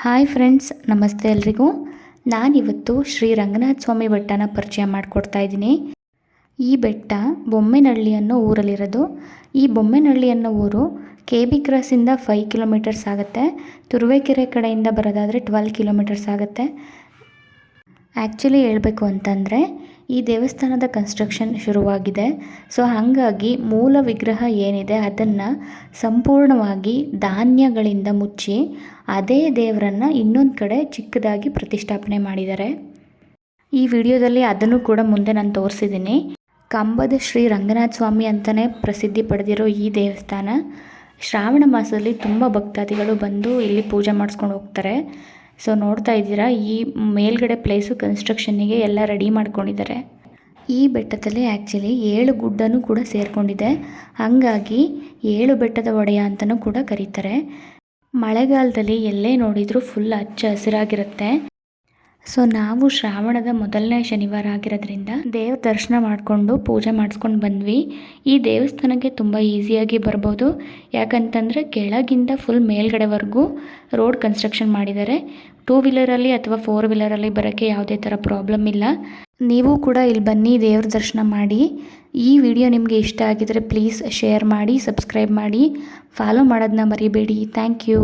Hi friends, ನಮಸ್ತೆ ಎಲ್ರಿಗೂ. ನಾನಿವತ್ತು ಶ್ರೀ ರಂಗನಾಥ ಸ್ವಾಮಿ ಬೆಟ್ಟನ ಪರಿಚಯ ಮಾಡಿಕೊಡ್ತಾ ಇದ್ದೀನಿ. ಈ ಬೆಟ್ಟ ಬೊಮ್ಮೆನಹಳ್ಳಿ ಅನ್ನೋ ಊರಲ್ಲಿರೋದು. ಈ ಬೊಮ್ಮೆನಹಳ್ಳಿ ಅನ್ನೋ ಊರು KB ಕ್ರಾಸಿಂದ 5 ಕಿಲೋಮೀಟರ್ಸ್ ಆಗುತ್ತೆ. ತುರುವೇಕೆರೆ ಕಡೆಯಿಂದ ಬರೋದಾದರೆ 12 ಕಿಲೋಮೀಟರ್ಸ್ ಆಗುತ್ತೆ. ಆ್ಯಕ್ಚುಲಿ ಹೇಳಬೇಕು ಅಂತಂದರೆ ಈ ದೇವಸ್ಥಾನದ ಕನ್ಸ್ಟ್ರಕ್ಷನ್ ಶುರುವಾಗಿದೆ. ಸೊ ಹಾಗಾಗಿ ಮೂಲ ವಿಗ್ರಹ ಏನಿದೆ ಅದನ್ನು ಸಂಪೂರ್ಣವಾಗಿ ಧಾನ್ಯಗಳಿಂದ ಮುಚ್ಚಿ ಅದೇ ದೇವರನ್ನು ಇನ್ನೊಂದು ಕಡೆ ಚಿಕ್ಕದಾಗಿ ಪ್ರತಿಷ್ಠಾಪನೆ ಮಾಡಿದ್ದಾರೆ. ಈ ವಿಡಿಯೋದಲ್ಲಿ ಅದನ್ನು ಕೂಡ ಮುಂದೆ ನಾನು ತೋರಿಸಿದ್ದೀನಿ. ಕಂಬದ ಶ್ರೀ ರಂಗನಾಥ ಸ್ವಾಮಿ ಅಂತಲೇ ಪ್ರಸಿದ್ಧಿ ಪಡೆದಿರೋ ಈ ದೇವಸ್ಥಾನ ಶ್ರಾವಣ ಮಾಸದಲ್ಲಿ ತುಂಬ ಭಕ್ತಾದಿಗಳು ಬಂದು ಇಲ್ಲಿ ಪೂಜೆ ಮಾಡಿಸ್ಕೊಂಡು ಹೋಗ್ತಾರೆ. ಸೊ ನೋಡ್ತಾ ಇದ್ದೀರಾ, ಈ ಮೇಲ್ಗಡೆ ಪ್ಲೇಸು ಕನ್ಸ್ಟ್ರಕ್ಷನ್ನಿಗೆ ಎಲ್ಲ ರೆಡಿ ಮಾಡ್ಕೊಂಡಿದ್ದಾರೆ. ಈ ಬೆಟ್ಟದಲ್ಲಿ ಆ್ಯಕ್ಚುಲಿ 7 ಗುಡ್ಡನೂ ಕೂಡ ಸೇರಿಕೊಂಡಿದೆ. ಹಾಗಾಗಿ 7 ಬೆಟ್ಟದ ಒಡೆಯ ಅಂತಲೂ ಕೂಡ ಕರೀತಾರೆ. ಮಳೆಗಾಲದಲ್ಲಿ ಎಲ್ಲೇ ನೋಡಿದರೂ ಫುಲ್ ಹಚ್ಚ ಹಸಿರಾಗಿರುತ್ತೆ. ಸೊ ನಾವು ಶ್ರಾವಣದ ಮೊದಲನೇ ಶನಿವಾರ ಆಗಿರೋದ್ರಿಂದ ದೇವ್ರ ದರ್ಶನ ಮಾಡಿಕೊಂಡು ಪೂಜೆ ಮಾಡಿಸ್ಕೊಂಡು ಬಂದ್ವಿ. ಈ ದೇವಸ್ಥಾನಕ್ಕೆ ತುಂಬ ಈಸಿಯಾಗಿ ಬರ್ಬೋದು. ಯಾಕಂತಂದರೆ ಕೆಳಗಿಂದ ಫುಲ್ ಮೇಲ್ಗಡೆವರೆಗೂ ರೋಡ್ ಕನ್ಸ್ಟ್ರಕ್ಷನ್ ಮಾಡಿದ್ದಾರೆ. 2 ವೀಲರಲ್ಲಿ ಅಥವಾ 4 ವೀಲರಲ್ಲಿ ಬರೋಕ್ಕೆ ಯಾವುದೇ ಥರ ಪ್ರಾಬ್ಲಮ್ ಇಲ್ಲ. ನೀವು ಕೂಡ ಇಲ್ಲಿ ಬನ್ನಿ, ದೇವ್ರ ದರ್ಶನ ಮಾಡಿ. ಈ ವಿಡಿಯೋ ನಿಮಗೆ ಇಷ್ಟ ಆಗಿದರೆ ಪ್ಲೀಸ್ ಶೇರ್ ಮಾಡಿ, ಸಬ್ಸ್ಕ್ರೈಬ್ ಮಾಡಿ, ಫಾಲೋ ಮಾಡೋದನ್ನ ಮರಿಬೇಡಿ. Thank you.